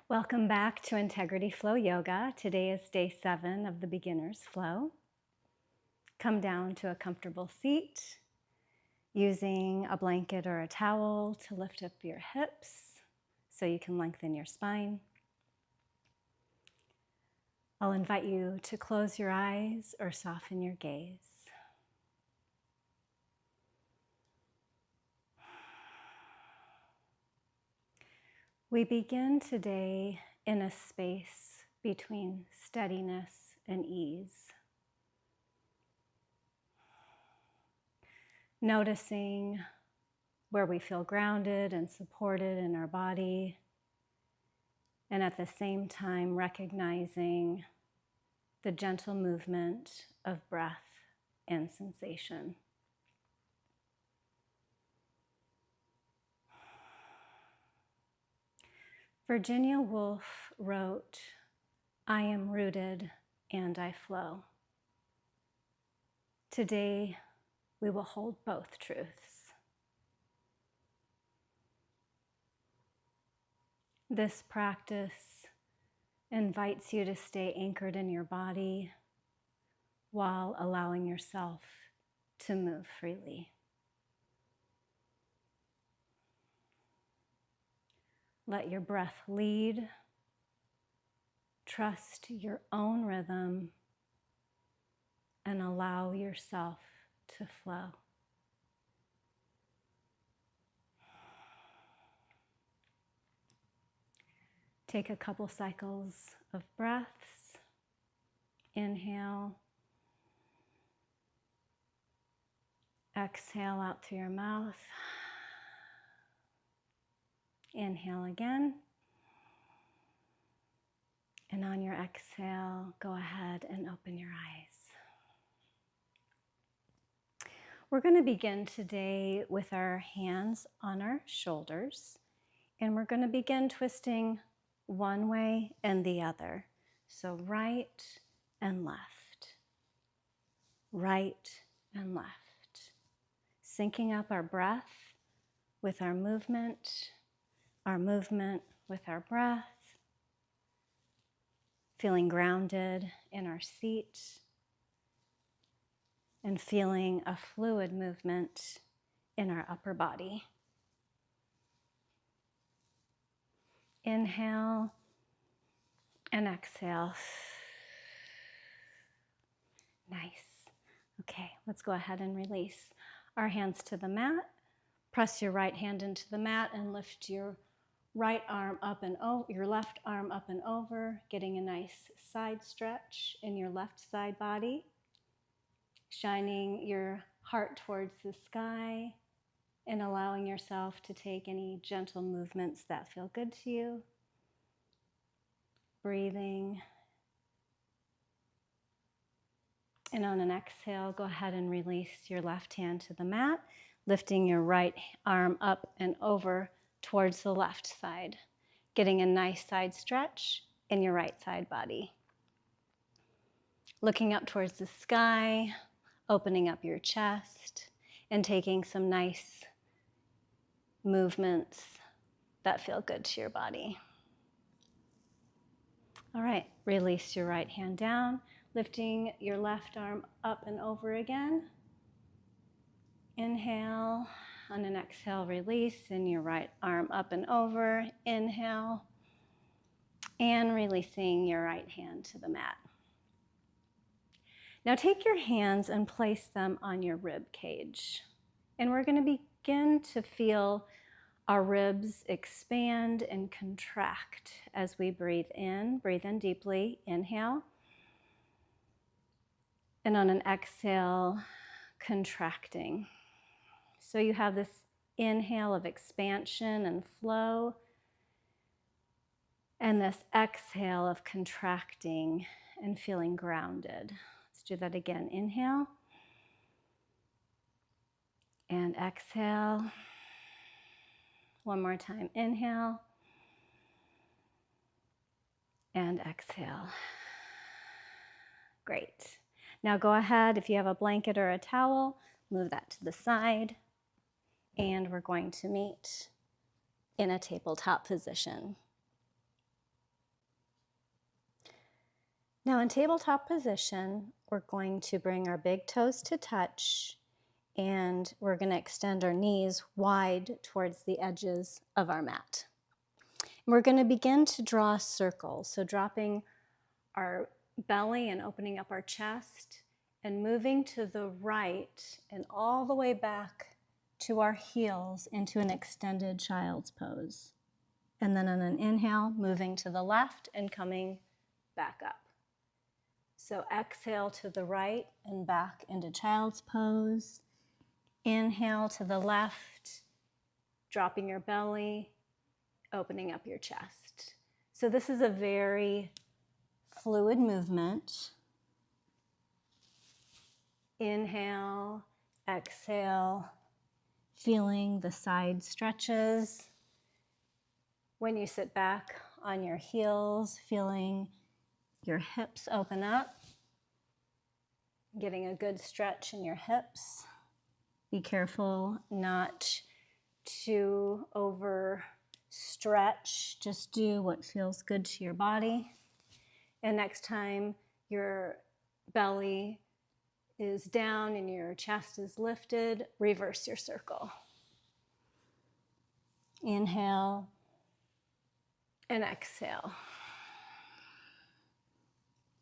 Welcome back to Integrity Flow Yoga. Today is day 7 of the beginner's flow. Come down to a comfortable seat using a blanket or a towel to lift up your hips so you can lengthen your spine. I'll invite you to close your eyes or soften your gaze. We begin today in a space between steadiness and ease. Noticing where we feel grounded and supported in our body, and at the same time recognizing the gentle movement of breath and sensation. Virginia Woolf wrote, "I am rooted and I flow." Today, we will hold both truths. This practice invites you to stay anchored in your body while allowing yourself to move freely. Let your breath lead. Trust your own rhythm and allow yourself to flow. Take a couple cycles of breaths. Inhale. Exhale out through your mouth. Inhale again. And on your exhale, go ahead and open your eyes. We're going to begin today with our hands on our shoulders, and we're going to begin twisting one way and the other. So right and left, right and left. Syncing up our breath with our movement with our breath. Feeling grounded in our seat and feeling a fluid movement in our upper body. Inhale and exhale. Nice. Okay, let's go ahead and release our hands to the mat. Press your right hand into the mat and lift your right arm up and over, your left arm up and over, getting a nice side stretch in your left side body. Shining your heart towards the sky and allowing yourself to take any gentle movements that feel good to you. Breathing. And on an exhale, go ahead and release your left hand to the mat, lifting your right arm up and over towards the left side, getting a nice side stretch in your right side body. Looking up towards the sky, opening up your chest, and taking some nice movements that feel good to your body. All right, release your right hand down, lifting your left arm up and over again. Inhale. On an exhale, release, and your right arm up and over. Inhale. And releasing your right hand to the mat. Now take your hands and place them on your rib cage. And we're going to begin to feel our ribs expand and contract as we breathe in. Breathe in deeply. Inhale. And on an exhale, contracting. So you have this inhale of expansion and flow, and this exhale of contracting and feeling grounded. Let's do that again. Inhale and exhale. One more time. Inhale and exhale. Great. Now go ahead, if you have a blanket or a towel, move that to the side. And we're going to meet in a tabletop position. Now in tabletop position, we're going to bring our big toes to touch, and we're going to extend our knees wide towards the edges of our mat. And we're going to begin to draw a circle, so dropping our belly and opening up our chest and moving to the right and all the way back to our heels into an extended child's pose. And then on an inhale, moving to the left and coming back up. So exhale to the right and back into child's pose. Inhale to the left, dropping your belly, opening up your chest. So this is a very fluid movement. Inhale, exhale, feeling the side stretches. When you sit back on your heels, feeling your hips open up, getting a good stretch in your hips. Be careful not to overstretch. Just do what feels good to your body. And next time your belly is down and your chest is lifted, reverse your circle. Inhale and exhale.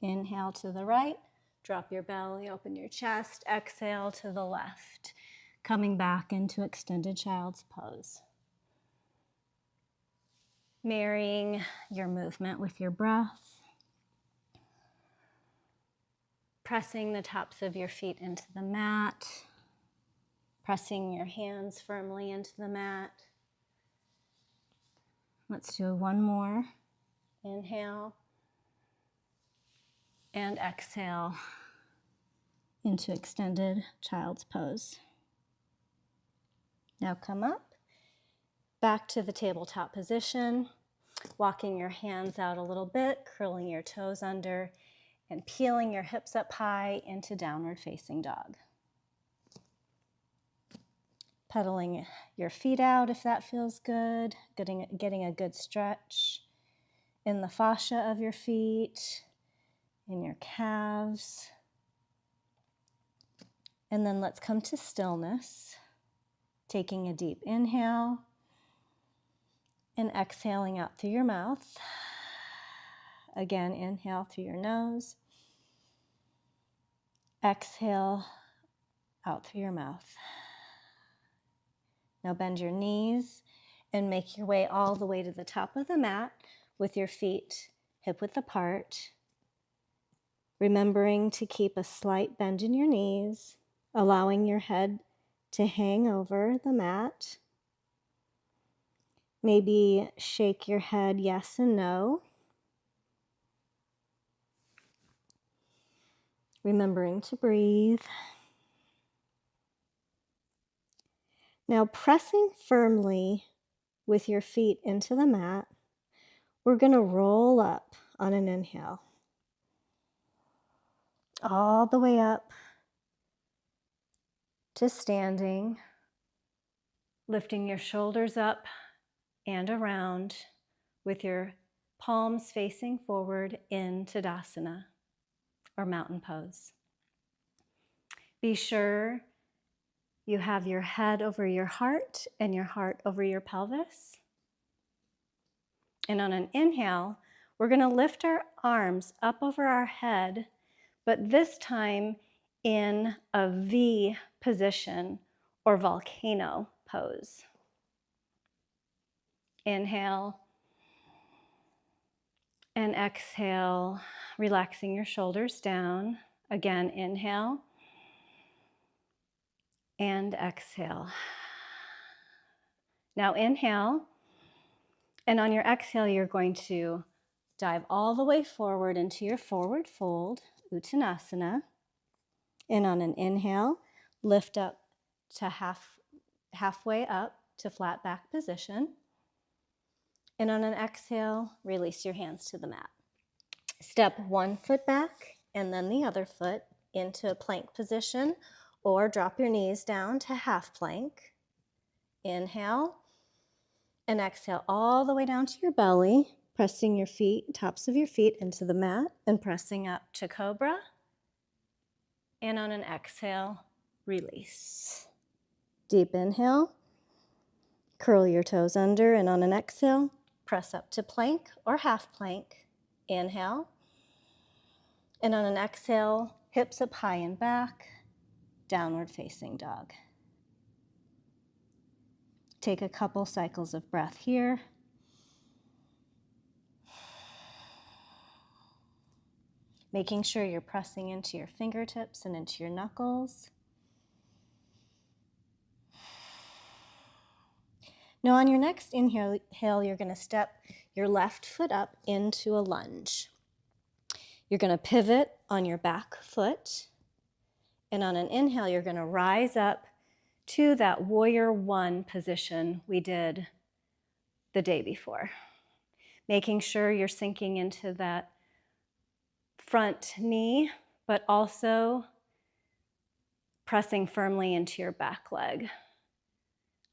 Inhale to the right, drop your belly, open your chest. Exhale to the left, coming back into extended child's pose. Marrying your movement with your breath. Pressing the tops of your feet into the mat. Pressing your hands firmly into the mat. Let's do one more. Inhale. And exhale into extended child's pose. Now come up, back to the tabletop position, walking your hands out a little bit, curling your toes under, and peeling your hips up high into downward facing dog. Pedaling your feet out if that feels good, getting a good stretch in the fascia of your feet, in your calves. And then let's come to stillness, taking a deep inhale and exhaling out through your mouth. Again, inhale through your nose. Exhale out through your mouth. Now bend your knees and make your way all the way to the top of the mat with your feet hip-width apart. Remembering to keep a slight bend in your knees, allowing your head to hang over the mat. Maybe shake your head yes and no. Remembering to breathe. Now pressing firmly with your feet into the mat, we're going to roll up on an inhale. All the way up to standing, lifting your shoulders up and around with your palms facing forward in Tadasana, or mountain pose. Be sure you have your head over your heart and your heart over your pelvis. And on an inhale, we're going to lift our arms up over our head, but this time in a V position or volcano pose. Inhale and exhale, relaxing your shoulders down. Again, inhale and exhale. Now inhale, and on your exhale, you're going to dive all the way forward into your forward fold, Uttanasana. And on an inhale, lift up to halfway up to flat back position. And on an exhale, release your hands to the mat. Step one foot back and then the other foot into a plank position, or drop your knees down to half plank. Inhale and exhale all the way down to your belly. pressing your feet, tops of your feet into the mat and pressing up to cobra. And on an exhale, release. Deep inhale, curl your toes under, and on an exhale, press up to plank or half plank. Inhale. And on an exhale, hips up high and back, downward facing dog. Take a couple cycles of breath here. Making sure you're pressing into your fingertips and into your knuckles. Now on your next inhale, you're going to step your left foot up into a lunge. You're going to pivot on your back foot. And on an inhale, you're going to rise up to that warrior one position we did the day before. Making sure you're sinking into that front knee, but also pressing firmly into your back leg.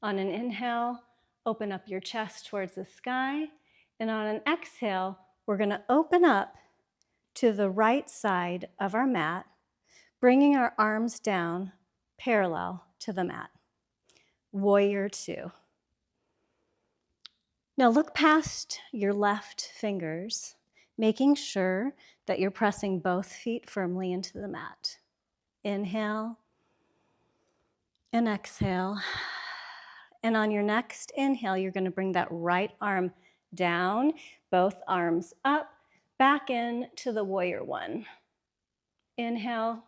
On an inhale, open up your chest towards the sky. And on an exhale, we're going to open up to the right side of our mat, bringing our arms down parallel to the mat. Warrior two. Now look past your left fingers, making sure that you're pressing both feet firmly into the mat. Inhale and exhale. And on your next inhale, you're going to bring that right arm down, both arms up, back into the warrior one. Inhale.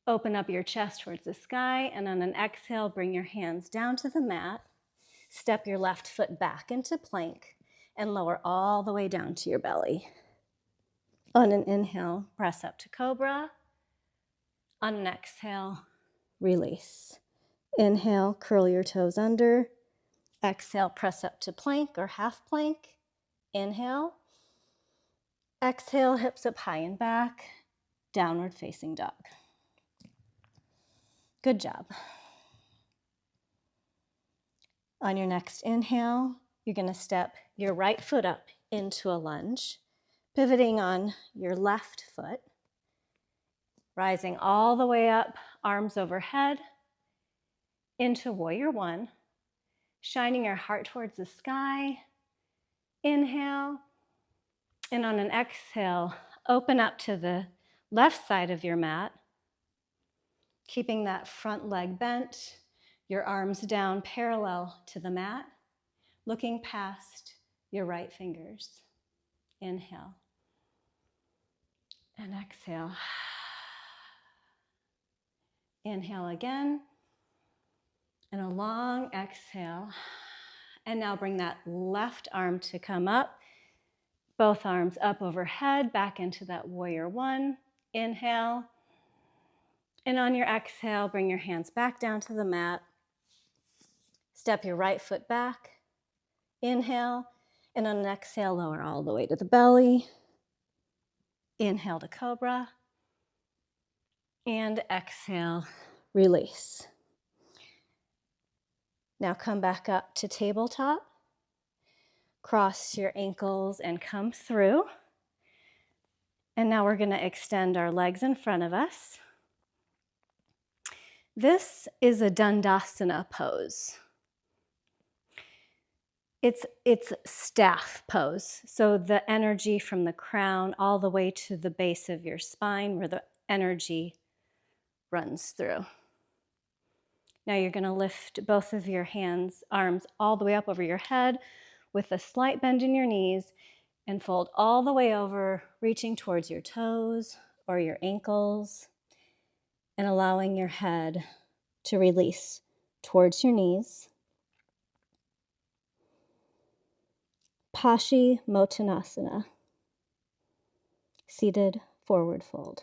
Open up your chest towards the sky, and on an exhale, bring your hands down to the mat. Step your left foot back into plank and lower all the way down to your belly. On an inhale, press up to cobra. On an exhale, release. Inhale, curl your toes under. Exhale, press up to plank or half plank. Inhale. Exhale, hips up high and back, downward facing dog. Good job. On your next inhale, you're going to step your right foot up into a lunge, pivoting on your left foot, rising all the way up, arms overhead, into warrior one, shining your heart towards the sky. Inhale, and on an exhale, open up to the left side of your mat, keeping that front leg bent, your arms down parallel to the mat, looking past your right fingers. Inhale and exhale. Inhale again, and a long exhale. And now bring that left arm to come up, both arms up overhead, back into that warrior one. Inhale. And on your exhale, bring your hands back down to the mat. Step your right foot back. Inhale. And on an exhale, lower all the way to the belly. Inhale to cobra. And exhale, release. Now come back up to tabletop. Cross your ankles and come through. And now we're going to extend our legs in front of us. This is a Dandasana pose. It's staff pose. So the energy from the crown all the way to the base of your spine where the energy runs through. Now you're going to lift both of your arms all the way up over your head with a slight bend in your knees and fold all the way over, reaching towards your toes or your ankles and allowing your head to release towards your knees. Paschimottanasana, seated forward fold.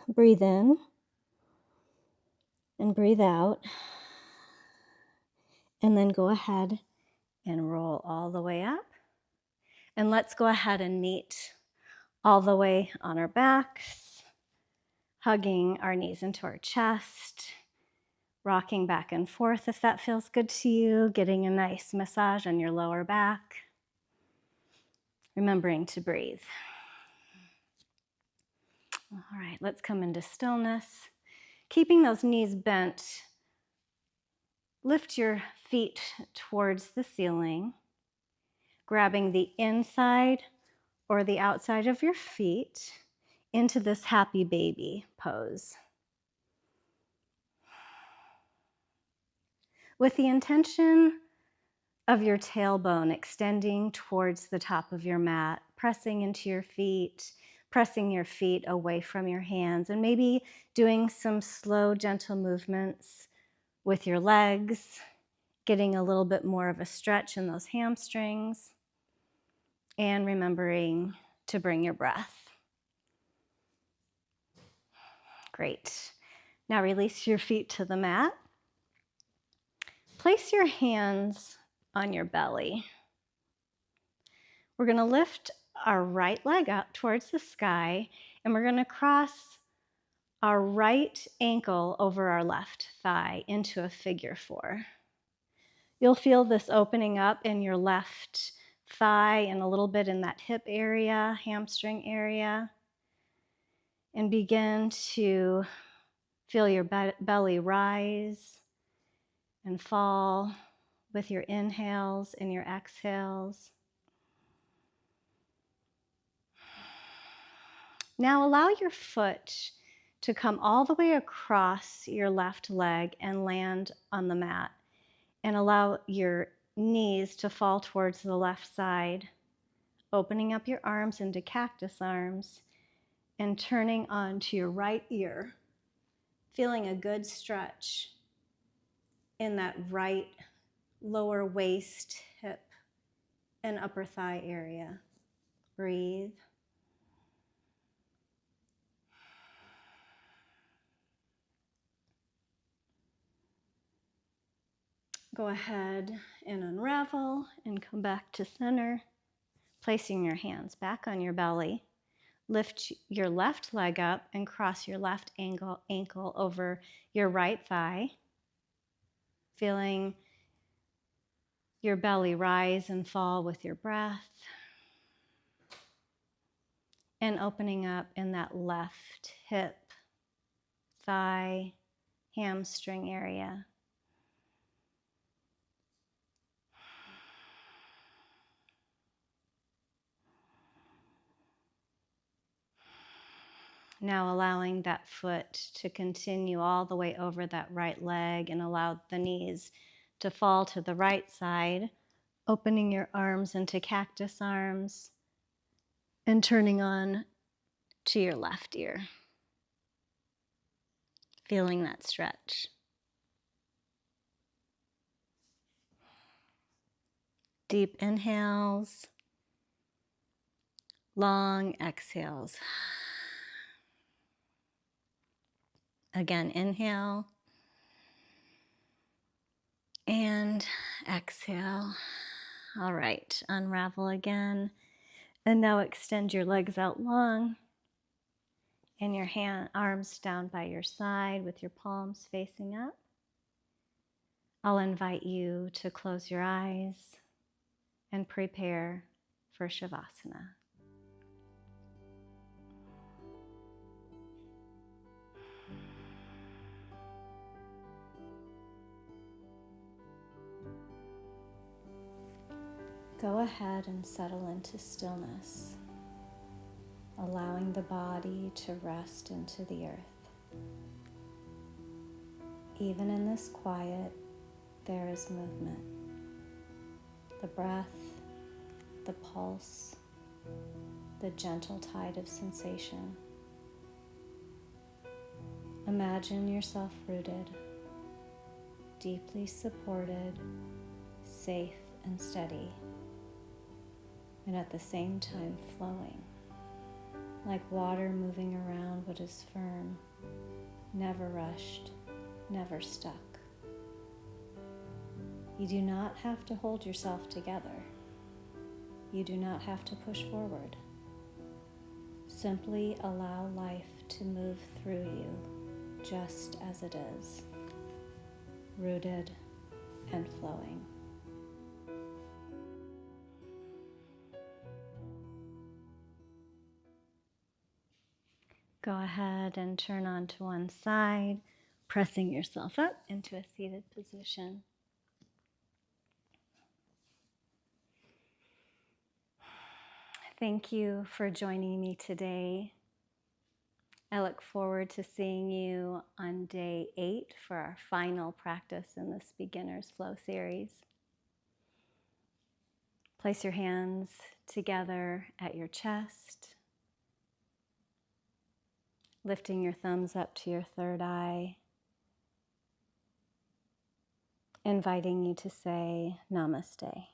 Breathe in and breathe out. And then go ahead and roll all the way up. And let's go ahead and meet all the way on our backs, hugging our knees into our chest, rocking back and forth if that feels good to you, getting a nice massage on your lower back, remembering to breathe. All right, let's come into stillness. Keeping those knees bent, lift your feet towards the ceiling, grabbing the inside or the outside of your feet into this happy baby pose. With the intention of your tailbone extending towards the top of your mat, pressing into your feet, pressing your feet away from your hands, and maybe doing some slow, gentle movements with your legs, getting a little bit more of a stretch in those hamstrings, and remembering to bring your breath. Great. Now release your feet to the mat. Place your hands on your belly. We're going to lift our right leg up towards the sky, and we're going to cross our right ankle over our left thigh into a figure 4. You'll feel this opening up in your left thigh and a little bit in that hip area, hamstring area, and begin to feel your belly rise and fall with your inhales and your exhales. Now allow your foot to come all the way across your left leg and land on the mat, and allow your knees to fall towards the left side, opening up your arms into cactus arms and turning onto your right ear, feeling a good stretch in that right lower waist, hip, and upper thigh area. Breathe. Go ahead and unravel and come back to center, placing your hands back on your belly. Lift your left leg up and cross your left ankle over your right thigh, feeling your belly rise and fall with your breath, and opening up in that left hip, thigh, hamstring area. Now allowing that foot to continue all the way over that right leg, and allow the knees to fall to the right side, opening your arms into cactus arms and turning on to your left ear. Feeling that stretch. Deep inhales, long exhales. Again, inhale and exhale. All right, unravel again. And now extend your legs out long and your arms down by your side with your palms facing up. I'll invite you to close your eyes and prepare for Shavasana. Go ahead and settle into stillness, allowing the body to rest into the earth. Even in this quiet, there is movement. The breath, the pulse, the gentle tide of sensation. Imagine yourself rooted, deeply supported, safe and steady, and at the same time flowing, like water moving around what is firm, never rushed, never stuck. You do not have to hold yourself together. You do not have to push forward. Simply allow life to move through you just as it is. rooted, and flowing. Go ahead and turn onto one side, pressing yourself up into a seated position. Thank you for joining me today. I look forward to seeing you on day 8 for our final practice in this Beginner's Flow series. Place your hands together at your chest, lifting your thumbs up to your third eye, inviting you to say Namaste.